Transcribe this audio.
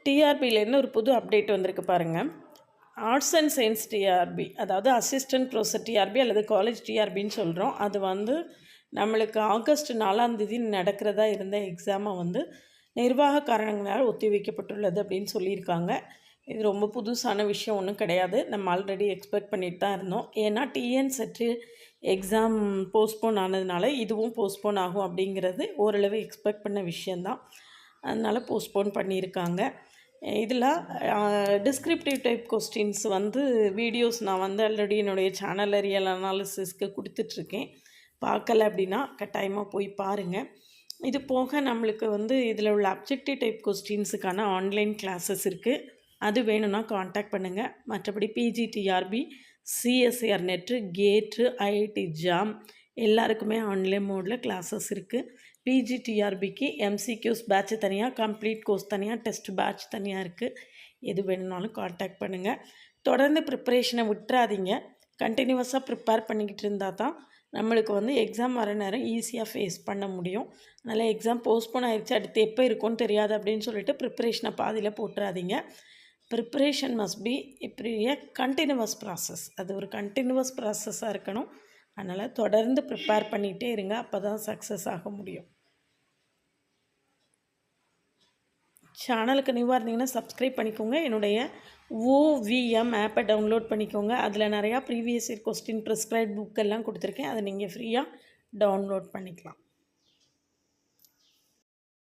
டிஆர்பிலேருந்து ஒரு புது அப்டேட் வந்திருக்கு பாருங்கள். ஆர்ட்ஸ் அண்ட் சயின்ஸ் டிஆர்பி, அதாவது அசிஸ்டன்ட் ப்ரொஃபஸர் டிஆர்பி அல்லது காலேஜ் டிஆர்பின்னு சொல்கிறோம். அது வந்து நம்மளுக்கு ஆகஸ்ட் 4 நடக்கிறதா இருந்த எக்ஸாமை வந்து நிர்வாக காரணங்களால் ஒத்திவைக்கப்பட்டுள்ளது அப்படின்னு சொல்லியிருக்காங்க. இது ரொம்ப புதுசான விஷயம் ஒன்றும் கிடையாது. நம்ம ஆல்ரெடி எக்ஸ்பெக்ட் பண்ணிட்டு தான் இருந்தோம். ஏன்னா டிஎன் செட்டு எக்ஸாம் போஸ்ட்போன் ஆனதுனால இதுவும் போஸ்ட்போன் ஆகும் அப்படிங்கிறது ஓரளவு எக்ஸ்பெக்ட் பண்ண விஷயந்தான். அதனால் போஸ்ட்போன் பண்ணியிருக்காங்க. இதில் டிஸ்கிரிப்டிவ் டைப் கொஸ்டின்ஸ் வந்து வீடியோஸ் நான் வந்து ஆல்ரெடி என்னுடைய சேனலில் ரியல் அனாலிசிஸ்க்கு கொடுத்துட்ருக்கேன். பார்க்கல அப்படின்னா கட்டாயமாக போய் பாருங்கள். இது போக நம்மளுக்கு வந்து இதில் உள்ள அப்ஜெக்டிவ் டைப் கொஸ்டின்ஸுக்கான ஆன்லைன் கிளாஸஸ் இருக்குது. அது வேணும்னா காண்டாக்ட் பண்ணுங்கள். மற்றபடி பிஜிடிஆர்பி, சிஎஸ்ஆர் நெட்டு, கேட்டு, ஐஐடி ஜாம் எல்லாருக்குமே ஆன்லைன் மோடில் கிளாஸஸ் இருக்குது. பிஜிடிஆர்பிக்கு எம்சிக்யூஸ் பேட்ச் தனியாக, கம்ப்ளீட் கோர்ஸ் தனியாக, டெஸ்ட் பேட்ச் தனியாக இருக்குது. எது வேணும்னாலும் காண்டாக்ட் பண்ணுங்கள். தொடர்ந்து ப்ரிப்பரேஷனை விட்டுறாதீங்க. கண்டினியூவஸாக ப்ரிப்பேர் பண்ணிக்கிட்டு இருந்தால் தான் நம்மளுக்கு வந்து எக்ஸாம் வர நேரம் ஈஸியாக ஃபேஸ் பண்ண முடியும். அதனால் எக்ஸாம் போஸ்ட்போன் ஆகிடுச்சு, அடுத்து எப்போ இருக்கும்னு தெரியாது அப்படின்னு சொல்லிட்டு ப்ரிப்பரேஷனை பாதியில் போட்டுறாதீங்க. ப்ரிப்பரேஷன் மஸ்ட் பி இப்படி கண்டினியூவஸ் ப்ராசஸ். அது ஒரு கண்டினியூவஸ் ப்ராசஸாக இருக்கணும். அதனால் தொடர்ந்து ப்ரிப்பேர் பண்ணிகிட்டே இருங்க. அப்போ தான் சக்ஸஸ் ஆக முடியும். சேனலுக்கு நியூவாக இருந்தீங்கன்னா சப்ஸ்கிரைப் பண்ணிக்கோங்க. என்னுடைய ஓவிஎம் ஆப்பை டவுன்லோட் பண்ணிக்கோங்க. அதில் நிறையா ப்ரீவியஸ் இயர் கொஸ்டின் ப்ரிஸ்கிரைப் புக்கெல்லாம் கொடுத்துருக்கேன். அதை நீங்கள் ஃப்ரீயாக டவுன்லோட் பண்ணிக்கலாம்.